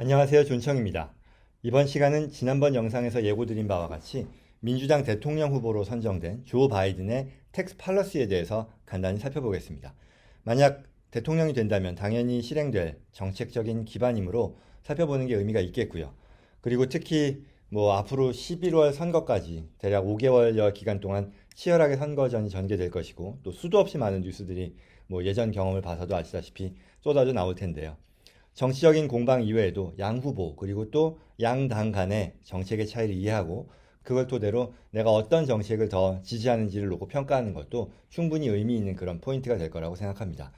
안녕하세요. 존청입니다. 이번 시간은 지난번 영상에서 예고드린 바와 같이 민주당 대통령 후보로 선정된 조 바이든의 텍스 팔러시에 대해서 간단히 살펴보겠습니다. 만약 대통령이 된다면 당연히 실행될 정책적인 기반이므로 살펴보는 게 의미가 있겠고요. 그리고 특히 앞으로 11월 선거까지 대략 5개월여 기간 동안 치열하게 선거전이 전개될 것이고 또 수도 없이 많은 뉴스들이 예전 경험을 봐서도 아시다시피 쏟아져 나올 텐데요. 정치적인 공방 이외에도 양 후보 그리고 또 양당 간의 정책의 차이를 이해하고 그걸 토대로 내가 어떤 정책을 더 지지하는지를 놓고 평가하는 것도 충분히 의미 있는 그런 포인트가 될 거라고 생각합니다.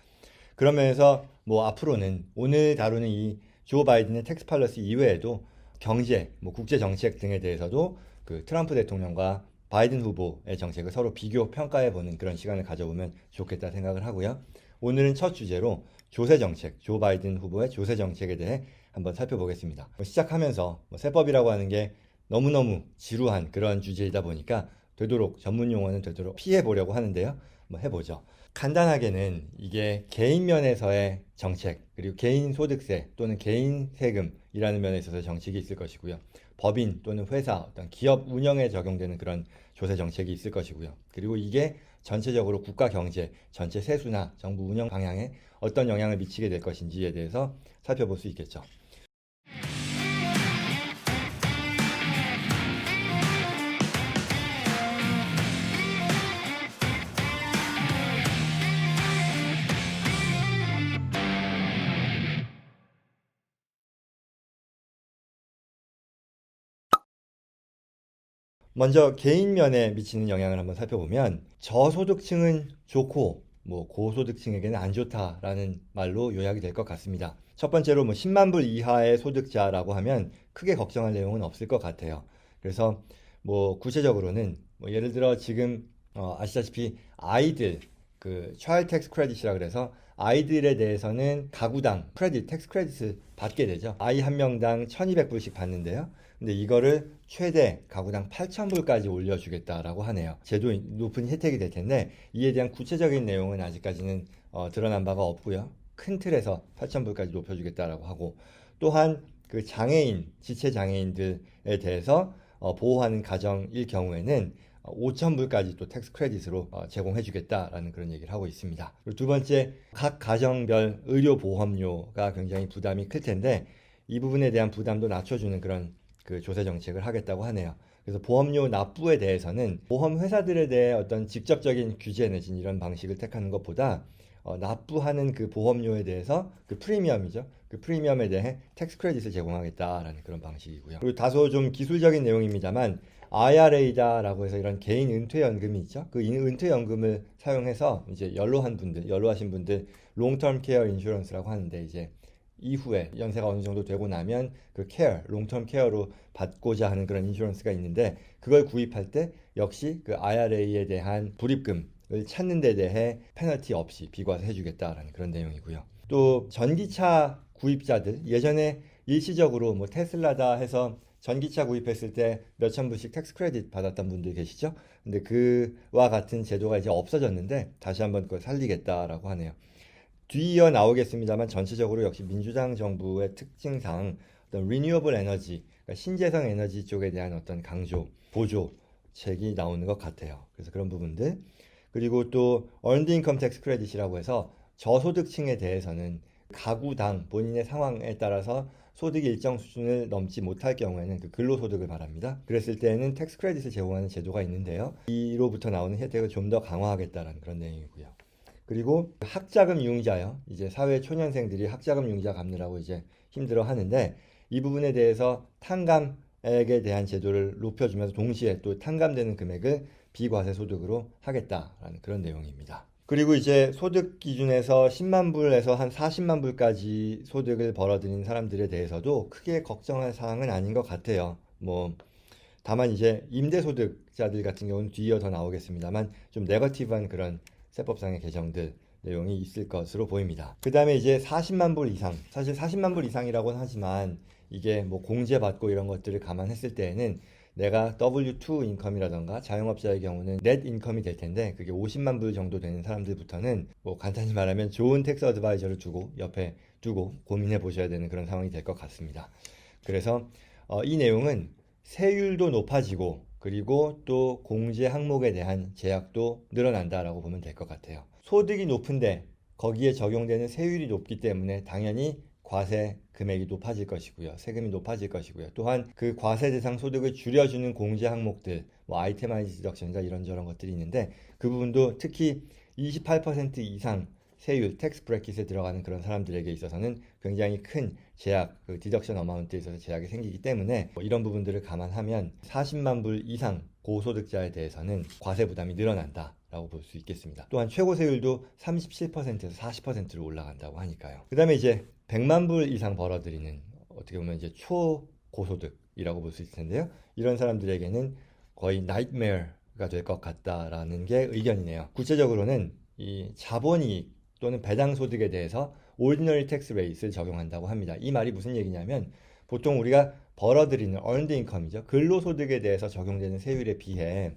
그런 면에서 앞으로는 오늘 다루는 이 조 바이든의 텍스 팔러시 이외에도 경제, 국제 정책 등에 대해서도 그 트럼프 대통령과 바이든 후보의 정책을 서로 비교 평가해 보는 그런 시간을 가져보면 좋겠다 생각을 하고요. 오늘은 첫 주제로 조세 정책, 조 바이든 후보의 조세 정책에 대해 한번 살펴보겠습니다. 시작하면서 세법이라고 하는 게 너무너무 지루한 그런 주제이다 보니까 되도록 전문 용어는 되도록 피해 보려고 하는데요. 해보죠. 간단하게는 이게 개인 면에서의 정책, 그리고 개인 소득세 또는 개인 세금이라는 면에 있어서 정책이 있을 것이고요. 법인 또는 회사, 어떤 기업 운영에 적용되는 그런 조세 정책이 있을 것이고요. 그리고 이게 전체적으로 국가 경제, 전체 세수나 정부 운영 방향에 어떤 영향을 미치게 될 것인지에 대해서 살펴볼 수 있겠죠. 먼저 개인 면에 미치는 영향을 한번 살펴보면 저소득층은 좋고 고소득층에게는 안 좋다라는 말로 요약이 될 것 같습니다. 첫 번째로 10만 불 이하의 소득자라고 하면 크게 걱정할 내용은 없을 것 같아요. 그래서 구체적으로는 예를 들어 지금 아시다시피 아이들 그 차일드 텍스 크레딧이라 그래서 아이들에 대해서는 가구당 크레딧, 텍스 크레딧을 받게 되죠. 아이 한 명당 1,200불씩 받는데요. 근데 이거를 최대 가구당 8,000불까지 올려주겠다라고 하네요. 제도 높은 혜택이 될 텐데 이에 대한 구체적인 내용은 아직까지는 드러난 바가 없고요. 큰 틀에서 8,000불까지 높여주겠다라고 하고 또한 그 장애인, 지체 장애인들에 대해서 보호하는 가정일 경우에는 5,000불까지 또 텍스 크레딧으로 제공해주겠다라는 그런 얘기를 하고 있습니다. 그리고 두 번째, 각 가정별 의료 보험료가 굉장히 부담이 클 텐데 이 부분에 대한 부담도 낮춰주는 그런 그 조세 정책을 하겠다고 하네요. 그래서 보험료 납부에 대해서는 보험 회사들에 대해 어떤 직접적인 규제 내진 이런 방식을 택하는 것보다 납부하는 그 보험료에 대해서 그 프리미엄이죠. 그 프리미엄에 대해 텍스 크레딧을 제공하겠다라는 그런 방식이고요. 그리고 다소 좀 기술적인 내용입니다만 IRA다라고 해서 이런 개인 은퇴연금이 있죠. 그 은퇴연금을 사용해서 이제 연로하신 분들 롱텀 케어 인슈런스라고 하는데 이제 이후에 연세가 어느 정도 되고 나면 그 케어, 롱텀 케어로 받고자 하는 그런 인슈런스가 있는데 그걸 구입할 때 역시 그 IRA에 대한 불입금을 찾는 데 대해 페널티 없이 비과세 해주겠다라는 그런 내용이고요. 또 전기차 구입자들 예전에 일시적으로 테슬라다 해서 전기차 구입했을 때 몇천 불씩 텍스 크레딧 받았던 분들 계시죠? 근데 그와 같은 제도가 이제 없어졌는데 다시 한번 그걸 살리겠다라고 하네요. 뒤이어 나오겠습니다만 전체적으로 역시 민주당 정부의 특징상 어떤 리뉴어블 에너지, 그러니까 신재생 에너지 쪽에 대한 어떤 강조, 보조책이 나오는 것 같아요. 그래서 그런 부분들. 그리고 또 earned income tax credit이라고 해서 저소득층에 대해서는 가구당 본인의 상황에 따라서 소득이 일정 수준을 넘지 못할 경우에는 그 근로소득을 말합니다. 그랬을 때에는 텍스 크레딧을 제공하는 제도가 있는데요. 이로부터 나오는 혜택을 좀 더 강화하겠다는 그런 내용이고요. 그리고 학자금 융자요. 이제 사회 초년생들이 학자금 융자 갚느라고 이제 힘들어 하는데 이 부분에 대해서 탕감액에 대한 제도를 높여주면서 동시에 또 탕감되는 금액을 비과세 소득으로 하겠다라는 그런 내용입니다. 그리고 이제 소득 기준에서 10만 불에서 한 40만 불까지 소득을 벌어들인 사람들에 대해서도 크게 걱정할 사항은 아닌 것 같아요. 다만 이제 임대소득자들 같은 경우는 뒤이어 더 나오겠습니다만 좀 네거티브한 그런 세법상의 개정들 내용이 있을 것으로 보입니다. 그 다음에 이제 40만 불 이상, 사실 40만 불 이상이라고는 하지만 이게 공제받고 이런 것들을 감안했을 때에는 내가 W2 인컴이라던가 자영업자의 경우는 넷 인컴이 될 텐데 그게 50만 불 정도 되는 사람들부터는 뭐 간단히 말하면 좋은 텍스 어드바이저를 두고 옆에 두고 고민해 보셔야 되는 그런 상황이 될 것 같습니다. 그래서 이 내용은 세율도 높아지고 그리고 또 공제 항목에 대한 제약도 늘어난다라고 보면 될 것 같아요. 소득이 높은데 거기에 적용되는 세율이 높기 때문에 당연히 과세 금액이 높아질 것이고요. 세금이 높아질 것이고요. 또한 그 과세 대상 소득을 줄여주는 공제 항목들, 뭐 아이템아이즈 디덕션이나 이런저런 것들이 있는데 그 부분도 특히 28% 이상 세율, 텍스 브래킷에 들어가는 그런 사람들에게 있어서는 굉장히 큰 제약, 그 디덕션 어마운트에 있어서 제약이 생기기 때문에 뭐 이런 부분들을 감안하면 40만 불 이상 고소득자에 대해서는 과세 부담이 늘어난다. 라고 볼 수 있겠습니다. 또한 최고 세율도 37%에서 40%로 올라간다고 하니까요. 그 다음에 이제 100만 불 이상 벌어들이는 어떻게 보면 이제 초고소득이라고 볼 수 있을 텐데요. 이런 사람들에게는 거의 나이트메어가 될 것 같다라는 게 의견이네요. 구체적으로는 이 자본이익 또는 배당소득에 대해서 Ordinary Tax Rate를 적용한다고 합니다. 이 말이 무슨 얘기냐면 보통 우리가 벌어들이는 Earned Income이죠. 근로소득에 대해서 적용되는 세율에 비해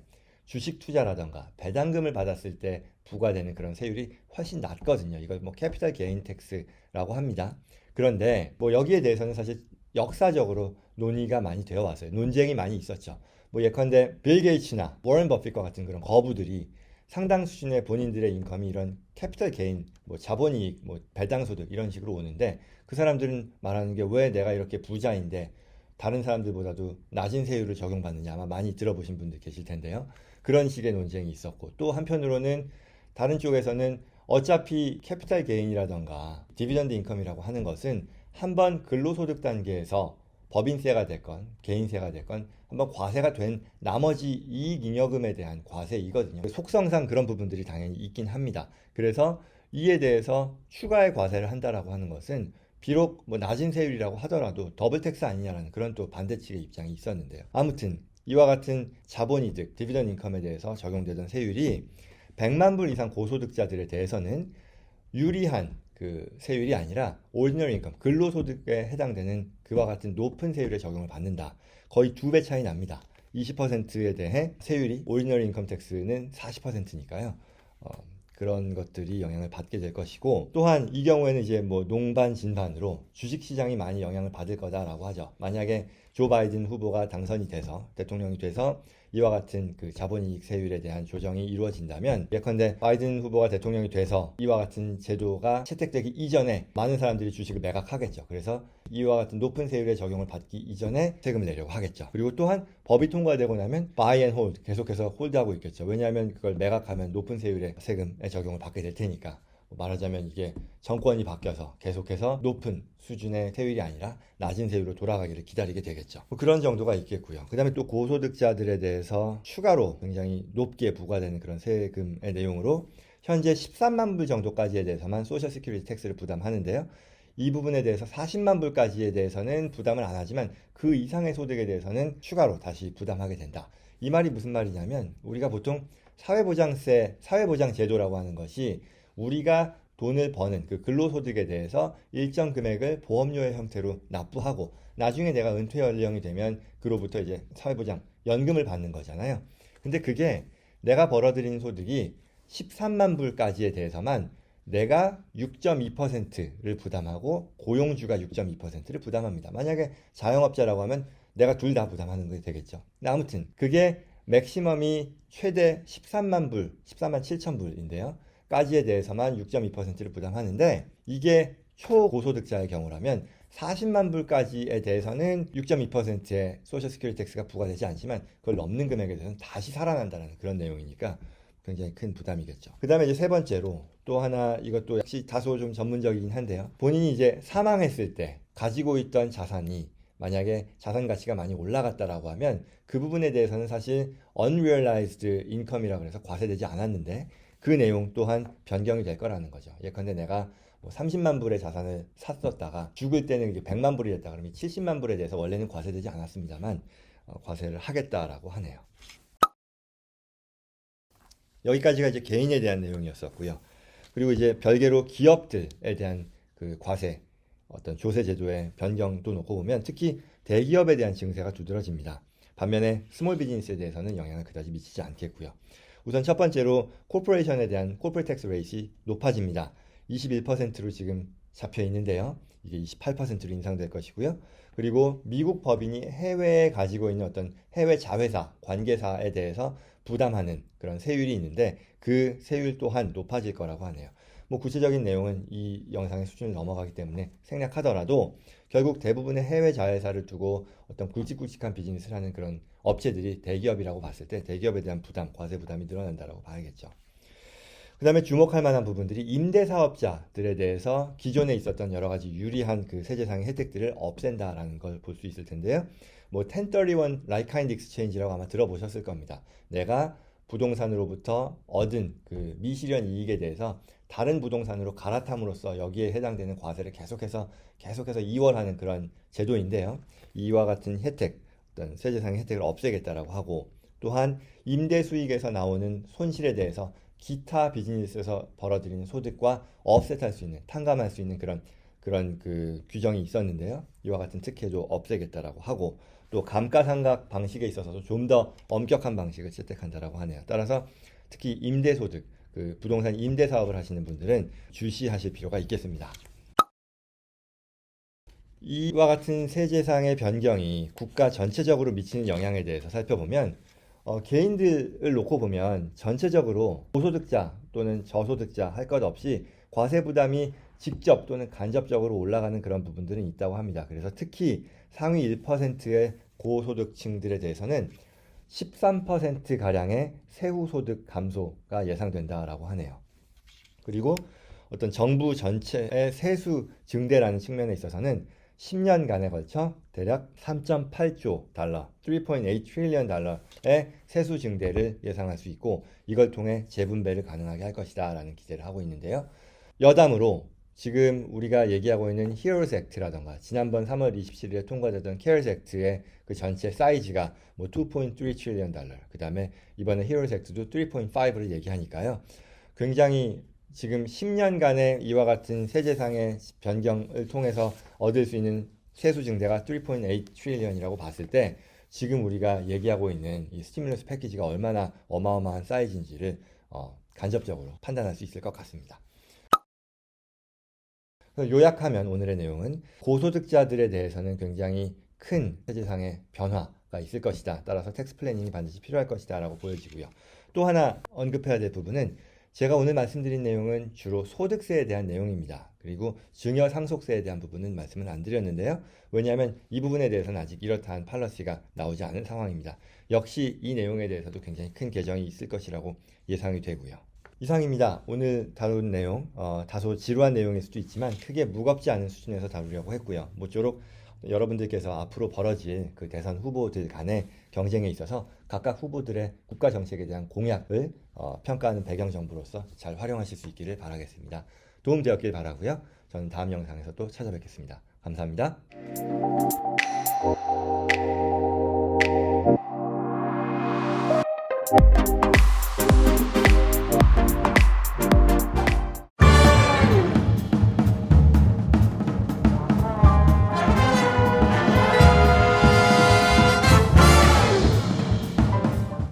주식 투자라던가 배당금을 받았을 때 부과되는 그런 세율이 훨씬 낮거든요. 이걸 뭐 캐피탈 게인 텍스라고 합니다. 그런데 뭐 여기에 대해서는 사실 역사적으로 논의가 많이 되어 왔어요. 논쟁이 많이 있었죠. 뭐 예컨대 빌 게이츠나 워런 버핏과 같은 그런 거부들이 상당 수준의 본인들의 인컴이 이런 캐피탈 게인, 뭐 자본이익, 뭐 배당소득 이런 식으로 오는데 그 사람들은 말하는 게 왜 내가 이렇게 부자인데 다른 사람들보다도 낮은 세율을 적용받느냐 아마 많이 들어보신 분들 계실 텐데요. 그런 식의 논쟁이 있었고 또 한편으로는 다른 쪽에서는 어차피 캐피탈 게인이라던가 디비던드 인컴이라고 하는 것은 한번 근로소득 단계에서 법인세가 됐건 개인세가 됐건 한번 과세가 된 나머지 이익잉여금에 대한 과세이거든요. 속성상 그런 부분들이 당연히 있긴 합니다. 그래서 이에 대해서 추가의 과세를 한다라고 하는 것은 비록 뭐 낮은 세율이라고 하더라도 더블 텍스 아니냐라는 그런 또 반대측의 입장이 있었는데요. 아무튼 이와 같은 자본이득, 디비던 인컴에 대해서 적용되던 세율이 100만 불 이상 고소득자들에 대해서는 유리한 그 세율이 아니라 오리지널 인컴, 근로소득에 해당되는 그와 같은 높은 세율에 적용을 받는다. 거의 2배 차이 납니다. 20%에 대해 세율이 오리지널 인컴 텍스는 40%니까요. 그런 것들이 영향을 받게 될 것이고 또한 이 경우에는 이제 뭐 농반 진반으로 주식시장이 많이 영향을 받을 거다라고 하죠. 만약에 조 바이든 후보가 당선이 돼서 대통령이 돼서 이와 같은 그 자본이익 세율에 대한 조정이 이루어진다면 예컨대 바이든 후보가 대통령이 돼서 이와 같은 제도가 채택되기 이전에 많은 사람들이 주식을 매각하겠죠. 그래서 이와 같은 높은 세율의 적용을 받기 이전에 세금을 내려고 하겠죠. 그리고 또한 법이 통과되고 나면 buy and hold 계속해서 홀드하고 있겠죠. 왜냐하면 그걸 매각하면 높은 세율의 세금의 적용을 받게 될 테니까. 말하자면 이게 정권이 바뀌어서 계속해서 높은 수준의 세율이 아니라 낮은 세율로 돌아가기를 기다리게 되겠죠. 뭐 그런 정도가 있겠고요. 그 다음에 또 고소득자들에 대해서 추가로 굉장히 높게 부과되는 그런 세금의 내용으로 현재 13만 불 정도까지에 대해서만 소셜 시큐리티 텍스를 부담하는데요. 이 부분에 대해서 40만 불까지에 대해서는 부담을 안 하지만 그 이상의 소득에 대해서는 추가로 다시 부담하게 된다. 이 말이 무슨 말이냐면 우리가 보통 사회보장세, 사회보장 제도라고 하는 것이 우리가 돈을 버는 그 근로소득에 대해서 일정 금액을 보험료의 형태로 납부하고 나중에 내가 은퇴 연령이 되면 그로부터 이제 사회보장 연금을 받는 거잖아요. 근데 그게 내가 벌어들인 소득이 13만 불까지에 대해서만 내가 6.2%를 부담하고 고용주가 6.2%를 부담합니다. 만약에 자영업자라고 하면 내가 둘 다 부담하는 게 되겠죠. 근데 아무튼 그게 맥시멈이 최대 13만 불, 14만 7천 불인데요. 까지에 대해서만 6.2%를 부담하는데 이게 초고소득자의 경우라면 40만 불까지에 대해서는 6.2%의 소셜 시큐리티 텍스가 부과되지 않지만 그걸 넘는 금액에 대해서는 다시 살아난다는 그런 내용이니까 굉장히 큰 부담이겠죠. 그 다음에 이제 세 번째로 또 하나 이것도 역시 다소 좀 전문적이긴 한데요. 본인이 이제 사망했을 때 가지고 있던 자산이 만약에 자산 가치가 많이 올라갔다라고 하면 그 부분에 대해서는 사실 unrealized income이라고 해서 과세되지 않았는데 그 내용 또한 변경이 될 거라는 거죠. 예컨대 내가 뭐 30만 불의 자산을 샀었다가 죽을 때는 이게 100만 불이 됐다 그러면 70만 불에 대해서 원래는 과세되지 않았습니다만 과세를 하겠다라고 하네요. 여기까지가 이제 개인에 대한 내용이었었고요. 그리고 이제 별개로 기업들에 대한 그 과세 어떤 조세 제도의 변경도 놓고 보면 특히 대기업에 대한 증세가 두드러집니다. 반면에 스몰 비즈니스에 대해서는 영향을 그다지 미치지 않겠고요. 우선 첫 번째로 코퍼레이션에 대한 코퍼레이트 텍스 레이트이 높아집니다. 21%로 지금 잡혀 있는데요. 이게 28%로 인상될 것이고요. 그리고 미국 법인이 해외에 가지고 있는 어떤 해외 자회사, 관계사에 대해서 부담하는 그런 세율이 있는데 그 세율 또한 높아질 거라고 하네요. 뭐 구체적인 내용은 이 영상의 수준을 넘어가기 때문에 생략하더라도 결국 대부분의 해외 자회사를 두고 어떤 굵직굵직한 비즈니스를 하는 그런 업체들이 대기업이라고 봤을 때 대기업에 대한 부담, 과세 부담이 늘어난다고 봐야겠죠. 그 다음에 주목할 만한 부분들이 임대사업자들에 대해서 기존에 있었던 여러 가지 유리한 그 세제상의 혜택들을 없앤다라는 걸 볼 수 있을 텐데요. 뭐 1031 Like Kind Exchange라고 아마 들어보셨을 겁니다. 내가 부동산으로부터 얻은 그 미실현 이익에 대해서 다른 부동산으로 갈아탐으로써 여기에 해당되는 과세를 계속해서 이월하는 그런 제도인데요. 이와 같은 혜택, 어떤 세제상의 혜택을 없애겠다라고 하고 또한 임대 수익에서 나오는 손실에 대해서 기타 비즈니스에서 벌어들이는 소득과 offset할 수 있는, 탕감할 수 있는 그런 그 규정이 있었는데요. 이와 같은 특혜도 없애겠다라고 하고 또 감가상각 방식에 있어서도 좀 더 엄격한 방식을 채택한다라고 하네요. 따라서 특히 임대소득, 그 부동산 임대 사업을 하시는 분들은 주시하실 필요가 있겠습니다. 이와 같은 세제상의 변경이 국가 전체적으로 미치는 영향에 대해서 살펴보면 개인들을 놓고 보면 전체적으로 고소득자 또는 저소득자 할 것 없이 과세 부담이 직접 또는 간접적으로 올라가는 그런 부분들은 있다고 합니다. 그래서 특히 상위 1%의 고소득층들에 대해서는 13%가량의 세후 소득 감소가 예상된다라고 하네요. 그리고 어떤 정부 전체의 세수 증대라는 측면에 있어서는 10년간에 걸쳐 대략 3.8조 달러, 3.8 트릴리언 달러의 세수 증대를 예상할 수 있고 이걸 통해 재분배를 가능하게 할 것이다 라는 기대를 하고 있는데요. 여담으로 지금 우리가 얘기하고 있는 히어로스 액트라던가 지난번 3월 27일에 통과되던 케어스 액트의 그 전체 사이즈가 뭐 2.3 트릴리언 달러, 그 다음에 이번에 히어로스 액트도 3.5를 얘기하니까요. 굉장히 지금 10년간의 이와 같은 세제상의 변경을 통해서 얻을 수 있는 세수 증대가 3.8 트릴리언이라고 봤을 때 지금 우리가 얘기하고 있는 이 스티뮬러스 패키지가 얼마나 어마어마한 사이즈인지를 간접적으로 판단할 수 있을 것 같습니다. 요약하면 오늘의 내용은 고소득자들에 대해서는 굉장히 큰 세제상의 변화가 있을 것이다. 따라서 텍스 플래닝이 반드시 필요할 것이다 라고 보여지고요. 또 하나 언급해야 될 부분은 제가 오늘 말씀드린 내용은 주로 소득세에 대한 내용입니다. 그리고 증여 상속세에 대한 부분은 말씀을 안 드렸는데요. 왜냐하면 이 부분에 대해서는 아직 이렇다한 팔러시가 나오지 않은 상황입니다. 역시 이 내용에 대해서도 굉장히 큰 개정이 있을 것이라고 예상이 되고요. 이상입니다. 오늘 다룬 내용 다소 지루한 내용일 수도 있지만 크게 무겁지 않은 수준에서 다루려고 했고요. 모쪼록 여러분들께서 앞으로 벌어질 그 대선 후보들 간의 경쟁에 있어서 각각 후보들의 국가 정책에 대한 공약을 평가하는 배경 정보로서 잘 활용하실 수 있기를 바라겠습니다. 도움되었길 바라고요. 저는 다음 영상에서 또 찾아뵙겠습니다. 감사합니다.